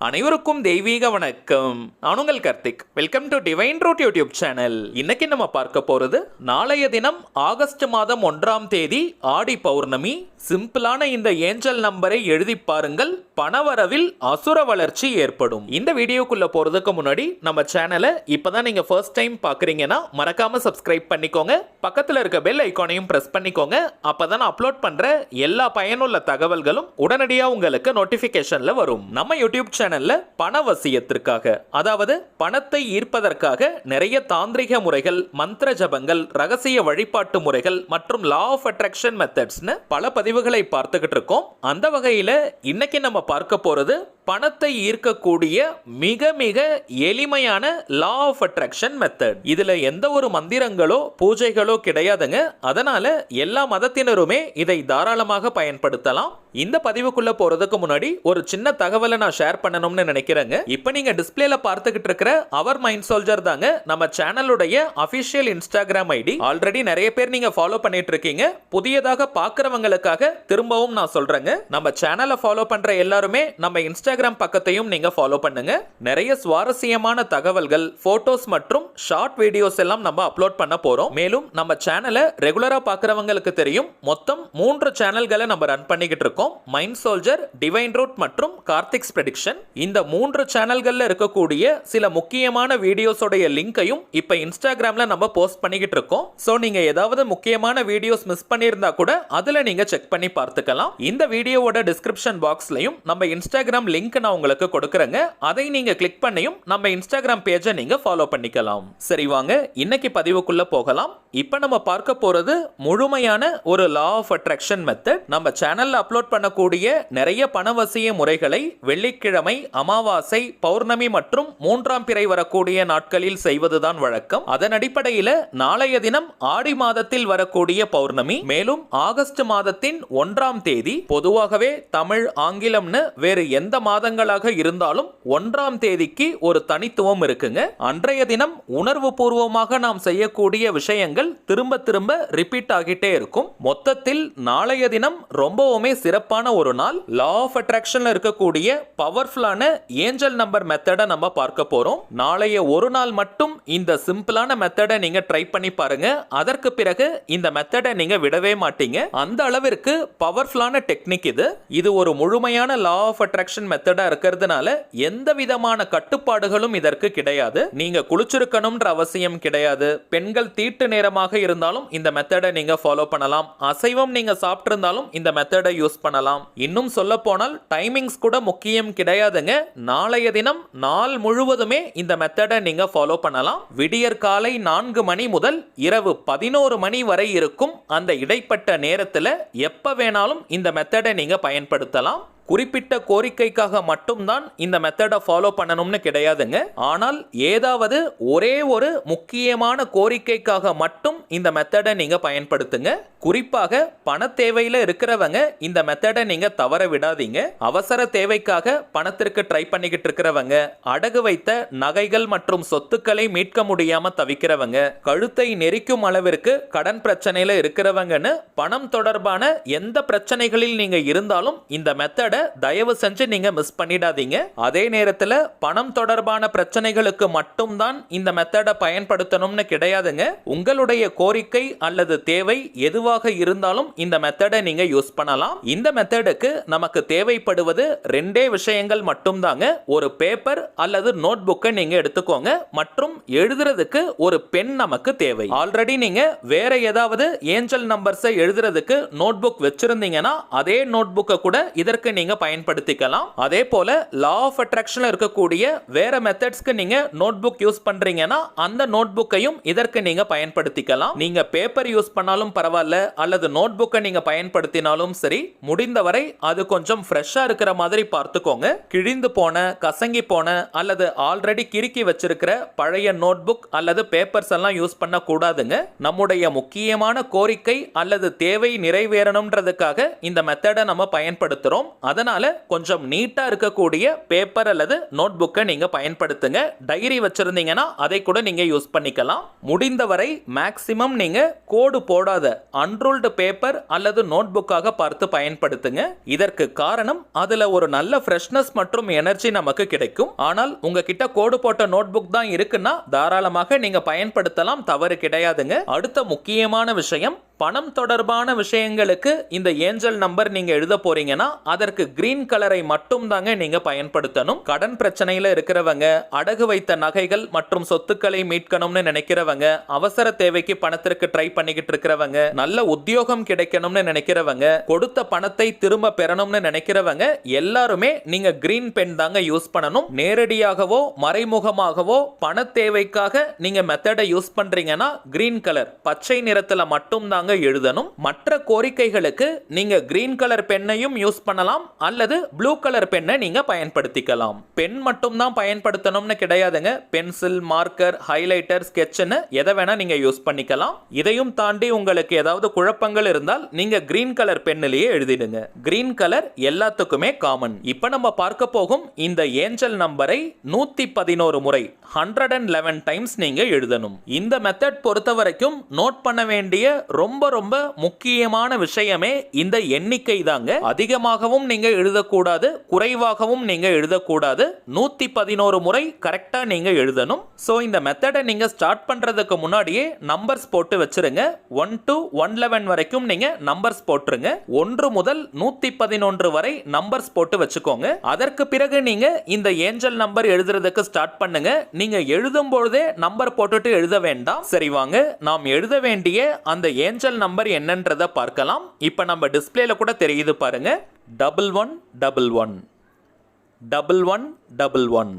அனைவருக்கும் தெய்வீக வணக்கம். நான் உங்கள் Karthik. Welcome to divine root YouTube channel. இன்னைக்கு நம்ம பார்க்க போறது நாளைய தினம் ஆகஸ்ட் மாதம் 1ஆம் தேதி ஆடி பௌர்ணமி. சிம்பிளான இந்த ஏஞ்சல் நம்பரை எழுதி பாருங்கள், பணவரவில் அசுர வளர்ச்சி ஏற்படும். இந்த வீடியோக்குள்ள போறதுக்கு முன்னாடி நம்ம சேனலை இப்பதான் நீங்க ஃபர்ஸ்ட் டைம் பாக்குறீங்கன்னா மறக்காம சப்ஸ்கிரைப் பண்ணிக்கோங்க. பக்கத்துல இருக்க பெல் ஐகானையும் பிரஸ் பண்ணிக்கோங்க. அப்பதான் அப்லோட் பண்ற எல்லா பயனுள்ள தகவல்களும் உடனடியா உங்களுக்கு நோட்டிபிகேஷன்ல வரும். நம்ம யூடியூப் சேனல்ல பணவசியத்திற்காக, அதாவது பணத்தை ஈர்ப்பதற்காக நிறைய தாந்திரிக முறைகள், மந்திர ஜபங்கள், ரகசிய வழிபாட்டு முறைகள் மற்றும் லா ஆஃப் அட்ராக்ஷன் மெத்தட்ஸ்னு பல பதிவுகளை பார்த்துக்கிட்டு இருக்கோம். அந்த வகையில இன்னைக்கு நம்ம பார்க்க போறது பணத்தை ஈர்க்கக்கூடிய மிக மிக எளிமையான லா ஆஃப் அட்ராக்ஷன் மெத்தட். இதுல எந்த ஒரு மந்திரங்களோ பூஜைகளோ கிடையாதுங்க. அதனால எல்லா மதத்தினருமே இதை தாராளமாக பயன்படுத்தலாம். இந்த பதிவுக்குள்ள போறதுக்கு முன்னாடி ஒரு சின்ன தகவலை நான் ஷேர் பண்ணணும்னு நினைக்கிறேங்க. இப்போ நீங்க டிஸ்பிளேல பார்த்துக்கிட்டு இருக்கிற அவர் மைண்ட் சோல்ஜர் தாங்க நம்ம சேனலுடைய அபிஷியல் இன்ஸ்டாகிராம் ஐடி. ஆல்ரெடி நிறைய பேர் நீங்க ஃபாலோ பண்ணிட்டு இருக்கீங்க. புதியதாக பார்க்கறவங்களுக்காக திரும்பவும் நான் சொல்றேங்க, நம்ம சேனலை ஃபாலோ பண்ற எல்லாருமே நம்ம இன்ஸ்டாகிராம் பக்கத்தையும் நீங்க ஃபாலோ பண்ணுங்க. நிறைய சுவாரஸ்யமான தகவல்கள், போட்டோஸ் மற்றும் ஷார்ட் வீடியோஸ் எல்லாம் நம்ம அப்லோட் பண்ண போறோம். மேலும் நம்ம சேனலை ரெகுலரா பார்க்கறவங்களுக்கு தெரியும், மொத்தம் 3 சேனல்களை நம்ம ரன் பண்ணிக்கிட்டு இருக்கோம். மைண்ட் சோல்ஜர், டிவைன் ரூட் மற்றும் கார்த்திக்ஸ் ப்ரெடிக்ஷன். இந்த 3 சேனல்கள்ல இருக்கக்கூடிய சில முக்கியமான வீடியோஸோட லிங்கையும் இப்ப இன்ஸ்டாகிராம்ல நம்ம போஸ்ட் பண்ணிக்கிட்டு இருக்கோம். சோ நீங்க ஏதாவது முக்கியமான வீடியோஸ் மிஸ் பண்ணியிருந்தா கூட அதுல நீங்க செக் பண்ணி பார்த்துக்கலாம். இந்த வீடியோவோட டிஸ்கிரிப்ஷன் பாக்ஸ்லயும் நம்ம இன்ஸ்டாகிராம் லிங்க் நான் உங்களுக்கு கொடுக்கறேங்க. அதை நீங்க கிளிக் பண்ணியும் நம்ம இன்ஸ்டாகிராம் பேஜை நீங்க ஃபாலோ பண்ணிக்கலாம். சரி, வாங்க இன்னைக்கு பதிவுக்குள்ள போகலாம். இப்ப நம்ம பார்க்க போறது முழுமையான ஒரு லா ஆஃப் அட்ராக்ஷன் மெத்தட். நம்ம சேனல்ல அப்லோட் பண்ணக்கூடிய நிறைய பணவசிய முறைகளை வெள்ளிக்கிழமை, அமாவாசை, பௌர்ணமி மற்றும் 3ஆம் பிறை வரக்கூடிய நாட்களில் செய்வதுதான் வழக்கம். அதன் அடிப்படையில் நாளைய தினம் ஆடி மாதத்தில் வரக்கூடிய பௌர்ணமி, மேலும் ஆகஸ்ட் மாதத்தின் 1ஆம் தேதி. பொதுவாகவே தமிழ், ஆங்கிலம்னு வேறு எந்த மாதங்களாக இருந்தாலும் 1ஆம் தேதிக்கு ஒரு தனித்துவம் இருக்குங்க. அன்றைய தினம் உணர்வு பூர்வமாக நாம் செய்யக்கூடிய விஷயங்கள் திரும்ப திரும்ப ரிப்பீட் ஆகிட்டே இருக்கும். மொத்தத்தில் நாளைய தினம் ரொம்பவுமே சிறப்பான ஒரு நாள். லா ஆஃப் அட்ராக்ஷன்ல இருக்கக்கூடிய பவர்ஃபுல்லான ஏஞ்சல் நம்பர் மெத்தடை நம்ம பார்க்க போறோம். நாளைய ஒரு நாள் மட்டும் இந்த சிம்பிளான மெத்தடை நீங்க ட்ரை பண்ணி பாருங்க. அதற்கு பிறகு இந்த மெத்தடை நீங்க விடவே மாட்டீங்க. அந்த அளவிற்கு பவர்ஃபுல்லான டெக்னிக் இது. இது ஒரு முழுமையான லா ஆஃப் அட்ராக்ஷன் மெத்தடா இருக்கிறதுனால எந்த விதமான கட்டுப்பாடுகளும் இதற்கு கிடையாது. நீங்க குளிச்சிருக்கணும்ன்ற அவசியம் கிடையாது. பெண்கள் தீட்டு நேரமாக இருந்தாலும் இந்த மெத்தடை நீங்க ஃபாலோ பண்ணலாம். அசைவம் நீங்க சாப்பிட்டு இருந்தாலும் இந்த மெத்தடை யூஸ் பண்ணலாம். இன்னும் சொல்ல போனால் டைமிங்ஸ் கூட முக்கியம் கிடையாதுங்க. நாளைய தினம் நாள் முழுவதுமே இந்த மெத்தடை நீங்க ஃபாலோ பண்ணலாம். விடியற் காலை 4 மணி முதல் இரவு 11 மணி வரை இருக்கும் அந்த இடைப்பட்ட நேரத்தில் எப்ப வேணாலும் இந்த மெத்தடை நீங்க பயன்படுத்தலாம். குறிப்பிட்ட கோரிக்கைக்காக மட்டும்தான் இந்த மெத்தடை ஃபாலோ பண்ணணும்னு கிடையாதுங்க. ஆனால் ஏதாவது ஒரே ஒரு முக்கியமான கோரிக்கைக்காக மட்டும் இந்த மெத்தடை நீங்க பயன்படுத்துங்க. குறிப்பாக பண தேவையில இருக்கிறவங்க இந்த மெத்தடை நீங்க தவற விடாதீங்க. அவசர தேவைக்காக பணத்திற்கு ட்ரை பண்ணிக்கிட்டு இருக்கிறவங்க, அடகு வைத்த நகைகள் மற்றும் சொத்துக்களை மீட்க முடியாம தவிக்கிறவங்க, கழுத்தை நெரிக்கும் அளவிற்கு கடன் பிரச்சனையில இருக்கிறவங்கன்னு பணம் தொடர்பான எந்த பிரச்சனைகளில் நீங்க இருந்தாலும் இந்த மெத்தடை தயவு செஞ்சு நீங்க மிஸ் பண்ணிடாதீங்க. அதே நேரத்தில் பணம் தொடர்பான பிரச்சனைகளுக்கு மட்டும்தான் இந்த மெத்தடை பயன்படுத்தணும்னு கிடையாதுங்க. உங்களுடைய கோரிக்கை அல்லது தேவை எதுவாக இருந்தாலும் இந்த மெத்தடை நீங்க யூஸ் பண்ணலாம். இந்த மெத்தடுக்கு நமக்கு தேவைப்படுவது 2 விஷயங்கள் மட்டும்தாங்க. ஒரு பேப்பர் அல்லது நோட் புக்கை நீங்க எடுத்துக்கோங்க மற்றும் எழுதுறதுக்கு ஒரு பென் நமக்கு தேவை. ஆல்ரெடி நீங்க வேற ஏதாவது ஏஞ்சல் நம்பர்ஸை எழுதுறதுக்கு நோட் புக் வச்சிருந்தீங்கன்னா அதே நோட் புக்கை கூட இதற்கு நீங்க பயன்படுத்திக்கலாம். அதே போல லா ஆஃப் அட்ராக்ஷன்ல இருக்கக்கூடிய வேற மெத்தட்ஸ்க்கு நீங்க நோட் புக் யூஸ் பண்றீங்கன்னா அந்த நோட் புக்கையும் இதற்கு நீங்க பயன்படுத்திக்கலாம். நீங்க பேப்பர் யூஸ் பண்ணாலும் பரவாயில்ல அல்லது நோட் புக்கை நீங்க பயன்படுத்தினாலும் சரி, முடிந்தவரை அது கொஞ்சம் ஃப்ரெஷ்ஷா இருக்கிற மாதிரி பார்த்துக்கோங்க. கிழிந்து போன, கசங்கி போன அல்லது ஆல்ரெடி கிறுக்கி வச்சிருக்கிற பழைய நோட் புக் அல்லது பேப்பர்ஸ் எல்லாம் யூஸ் பண்ண கூடாதுங்க. நம்முடைய முக்கியமான கோரிக்கை அல்லது தேவை நிறைவேறணும்ன்றதுக்காக இந்த மெத்தடை நம்ம பயன்படுத்துறோம். அதனால கொஞ்சம் நீட்டா இருக்கக்கூடிய பேப்பர் அல்லது நோட் புக்கை நீங்க பயன்படுத்துங்க. டைரி வச்சிருந்தீங்கன்னா அதை கூட நீங்க யூஸ் பண்ணிக்கலாம். முடிந்தவரை மேக்ஸிமம் நீங்க கோடு போடாத அன்ரூல்டு பேப்பர் அல்லது நோட் புக்காக பார்த்து பயன்படுத்துங்க. இதற்கு காரணம் அதுல ஒரு நல்ல ஃப்ரெஷ்னஸ் மற்றும் எனர்ஜி நமக்கு கிடைக்கும். ஆனால் உங்ககிட்ட கோடு போட்ட நோட் புக் தான் இருக்குன்னா தாராளமாக நீங்க பயன்படுத்தலாம், தவறு கிடையாதுங்க. அடுத்த முக்கியமான விஷயம், பணம் தொடர்பான விஷயங்களுக்கு இந்த ஏஞ்சல் நம்பர் நீங்க எழுத போறீங்கன்னா அதற்கு கிரீன் கலரை மட்டும் தாங்க நீங்க பயன்படுத்தணும். கடன் பிரச்சனையில இருக்கிறவங்க, அடகு வைத்த நகைகள் மற்றும் சொத்துக்களை மீட்கணும்னு நினைக்கிறவங்க, அவசர தேவைக்கு பணத்திற்கு ட்ரை பண்ணிக்கிட்டு இருக்கிறவங்க, நல்ல உத்தியோகம் கிடைக்கணும்னு நினைக்கிறவங்க, கொடுத்த பணத்தை திரும்ப பெறணும்னு நினைக்கிறவங்க எல்லாருமே நீங்க கிரீன் பென் தாங்க யூஸ் பண்ணணும். நேரடியாகவோ மறைமுகமாகவோ பண தேவைக்காக நீங்க மெத்தடை யூஸ் பண்றீங்கன்னா கிரீன் கலர் பச்சை நிறத்துல மட்டும் தாங்க எழுதணும். மற்ற கோரிக்கைகளுக்கு நீங்க கிரீன் கலர் பெண்ணையும் யூஸ் பண்ணலாம் அல்லது ப்ளூ கலர் பெண்ணை நீங்க பயன்படுத்திக்கலாம். பென் மட்டும் தான் பயன்படுத்தணும்னு கிடையாதுங்க. பென்சில், மார்க்கர், ஹைலைட்டர், ஸ்கெட்ச்னு எதை வேணா நீங்க யூஸ் பண்ணிக்கலாம். இதையும் தாண்டி உங்களுக்கு ஏதாவது குழப்பங்கள் இருந்தால் நீங்க கிரீன் கலர் பென்னிலேயே எழுதிடுங்க. கிரீன் கலர் எல்லாத்துக்குமே காமன். இப்போ நம்ம பார்க்க போகும் இந்த ஏஞ்சல் நம்பரை 111 முறை 111 டைம்ஸ் நீங்க எழுதணும். இந்த மெத்தட் பொறுத்த வரைக்கும் நோட் பண்ண வேண்டிய ரொம்ப ரொம்ப முக்கியமான விஷயமே இந்த எண்ணிக்கை தாங்க. அதிகமாகவும் நீங்க எழுதக்கூடாது, குறைவாகவும் நீங்க எழுதக்கூடாது. 111 முறை கரெக்டா நீங்க எழுதணும். சோ இந்த மெத்தடை நீங்க ஸ்டார்ட் பண்றதுக்கு முன்னாடியே நம்பர்ஸ் போட்டு வச்சிருங்க. 1 to 111 வரைக்கும் நீங்க நம்பர்ஸ் போட்டுருங்க. 1 முதல் 111 வரை நம்பர்ஸ் போட்டு வச்சுக்கோங்க. அதற்கு பிறகு நீங்க இந்த ஏஞ்சல் நம்பர் எழுதுறதுக்கு ஸ்டார்ட் பண்ணுங்க. நீங்க எழுதும் பொழுதே நம்பர் போட்டுட்டு எழுத வேண்டாம். சரி வாங்க, நாம் எழுத வேண்டிய அந்த ஏஞ்சல் நம்பர் என்னன்றத பார்க்கலாம். இப்ப நம்ம டிஸ்ப்ளேல கூட தெரியுது பாருங்க. 1111 1111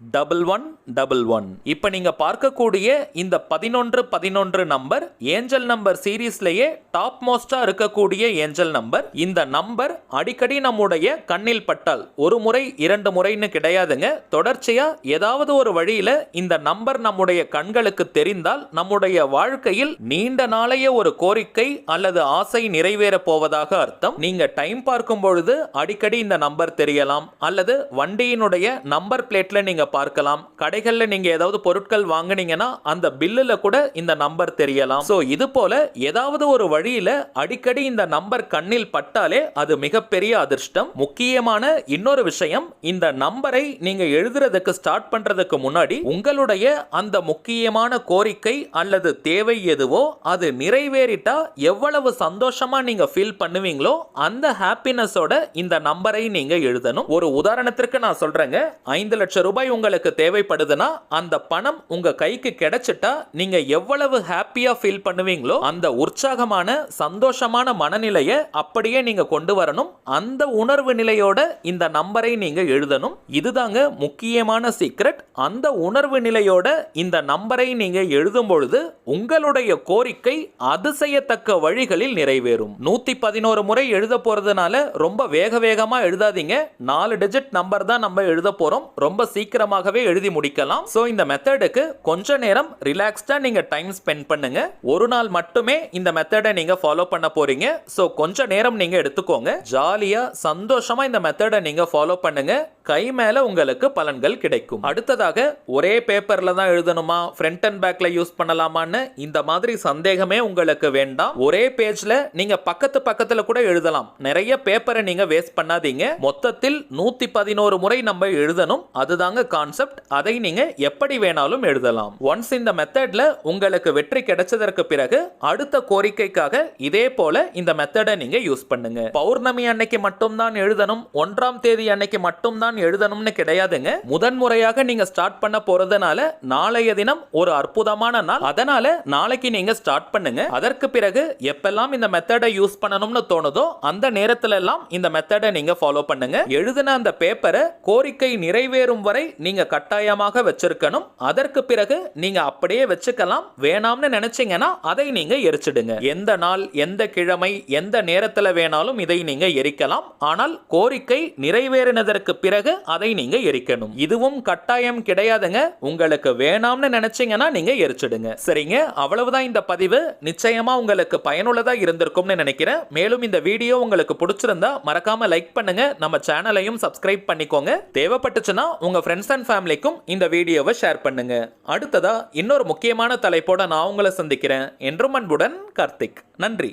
1111. இப்ப நீங்க பார்க்கக்கூடிய இந்த 1111 நம்பர் ஏஞ்சல் நம்பர் சீரீஸ்லயே டாப் மோஸ்டா இருக்கக்கூடிய ஏஞ்சல் நம்பர். இந்த நம்பர் அடிக்கடி நம்முடைய கண்ணில் பட்டால் ஒரு முறை 2 முறைன்னு கிடையாதுங்க. தொடர்ச்சியா ஏதாவது ஒரு வழியில இந்த நம்பர் நம்முடைய கண்களுக்கு தெரிந்தால் நம்முடைய வாழ்க்கையில் நீண்ட நாளைய ஒரு கோரிக்கை அல்லது ஆசை நிறைவேற போவதாக அர்த்தம். நீங்க டைம் பார்க்கும் பொழுது அடிக்கடி இந்த நம்பர் தெரியலாம், அல்லது வண்டியினுடைய நம்பர் பிளேட்ல நீங்க பார்க்கலாம். கடைகள்ல நீங்க ஏதாவது பொருட்கள் வாங்குனீங்கன்னா அந்த பில்லுல கூட இந்த நம்பர் தெரியலாம். சோ இது போல ஏதாவது ஒரு வழியில அடிக்கடி இந்த நம்பர் கண்ணில் பட்டாலே அது மிகப்பெரிய அதிர்ஷ்டம். முக்கியமான இன்னொரு விஷயம், இந்த நம்பரை நீங்க எழுதுறதுக்கு ஸ்டார்ட் பண்றதுக்கு முன்னாடி உங்களுடைய அந்த முக்கியமான கோரிக்கை அல்லது தேவை எதுவோ அது நிறைவேறிட்டா எவ்வளவு சந்தோஷமா நீங்க ஃபீல் பண்ணுவீங்களோ அந்த ஹாப்பினஸோட இந்த நம்பரை நீங்க எழுதணும். ஒரு உதாரணத்திற்கு நான் சொல்றேங்க, 5 லட்சம் ரூபாய் உங்களுக்கு தேவைப்படுதுன்னா அந்த பணம் உங்க கைக்கு கிடைச்சிட்டா நீங்க எவ்வளவு ஹாப்பியா ஃபீல் பண்ணுவீங்களோ அந்த உற்சாகமான சந்தோஷமான மனநிலையை அப்படியே நீங்க கொண்டு வரணும். அந்த உணர்வு நிலையோட இந்த நம்பரை நீங்க எழுதணும். இதுதாங்க முக்கியமான சீக்ரெட். அந்த உணர்வு நிலையோட இந்த நம்பரை நீங்க எழுதும் பொழுது உங்களுடைய கோரிக்கை அதிசயத்தக்க வழிகளில் நிறைவேறும். 111 முறை எழுத போறதுனால ரொம்ப வேக வேகமா எழுதாதீங்க. 4 டிஜிட் நம்பர் தான் நம்ம எழுத போறோம். ரொம்ப சீக்கிரமாகவே எழுதி முடிக்கலாம். சோ இந்த மெத்தடுக்கு கொஞ்ச நேரம் ரிலாக்ஸ்டா நீங்க டைம் ஸ்பெண்ட் பண்ணுங்க. ஒரு நாள் மட்டுமே இந்த மெத்தடை நீங்க ஃபாலோ பண்ண போறீங்க. சோ கொஞ்ச நேரம் நீங்க எடுத்துக்கோங்க. ஜாலியா சந்தோஷமா இந்த மெத்தடை நீங்க ஃபாலோ பண்ணுங்க. கை மேல உங்களுக்கு பலன்கள் கிடைக்கும். அடுத்ததாக, ஒரே பேப்பர்ல தான் எழுதணுமா, ஃப்ரண்ட் அண்ட் பேக்ல யூஸ் பண்ணலாமான்னு இந்த மாதிரி சந்தேகமே உங்களுக்கு வேண்டாம். ஒரே பேஜ்ல நீங்க பக்கத்து பக்கத்துல கூட எழுதலாம். நிறைய பேப்பரை நீங்க வேஸ்ட் பண்ணாதீங்க. மொத்தத்தில் 111 முறை நம்ம எழுதணும். அதுதாங்க கான்செப்ட். அதை நீங்க எப்படி வேணாலும் எழுதலாம். ஒன்ஸ் இந்த மெத்தட்ல உங்களுக்கு வெற்றி கிடைச்சதற்கு பிறகு அடுத்த கோரிக்கைக்காக இதே போல இந்த மெத்தடை நீங்க யூஸ் பண்ணுங்க. பௌர்ணமி அன்னைக்கு மட்டும் தான் எழுதணும், 1ஆம் தேதி அன்னைக்கு மட்டும் தான் எழுதணும்னு கிடையாதுங்க. முதன்முறையாக நீங்க ஸ்டார்ட் பண்ண போறதுனால நாளைய தினம் ஒரு அற்புதமான நாள். அதனால நாளைக்கு நீங்க ஸ்டார்ட் பண்ணுங்க. அதற்கு பிறகு எப்பெல்லாம் இந்த மெத்தடை யூஸ் பண்ணணும்னு தோணுதோ அந்த நேரத்துல எல்லாம் இந்த மெத்தடை நீங்க ஃபாலோ பண்ணுங்க. எழுதின அந்த பேப்பரை கோரிக்கை நிறைவேறும் வரை நீங்க கட்டாயமாக வச்சிருக்கணும். அதற்கு பிறகு நீங்க அப்படியே வச்சுக்கலாம். வேணாம்னு நினைச்சீங்கன்னா அதை நீங்க எரிச்சிடுங்க. எந்த நாள், எந்த கிழமை, எந்த நேரத்துல வேணாலும் இதை நீங்க எரிக்கலாம். ஆனால் கோரிக்கை நிறைவேறினதற்கு பிறகு பிறகு அதை நீங்க எரிக்கணும். இதுவும் கட்டாயம் கிடையாதுங்க. உங்களுக்கு வேணாம்னு நினைச்சீங்கன்னா நீங்க எரிச்சிடுங்க. சரிங்க, அவ்வளவுதான் இந்த பதிவு. நிச்சயமா உங்களுக்கு பயனுள்ளதா இருந்திருக்கும்னு நினைக்கிறேன். மேலும் இந்த வீடியோ உங்களுக்கு பிடிச்சிருந்தா மறக்காம லைக் பண்ணுங்க. நம்ம சேனலையும் சப்ஸ்கிரைப் பண்ணிக்கோங்க. தேவைப்பட்டுச்சுன்னா உங்க ஃப்ரெண்ட்ஸ் அண்ட் ஃபேமிலிக்கும் இந்த வீடியோவை ஷேர் பண்ணுங்க. அடுத்ததா இன்னொரு முக்கியமான தலைப்போட நான் உங்களை சந்திக்கிறேன். என்றும் அன்புடன் கார்த்திக். நன்றி.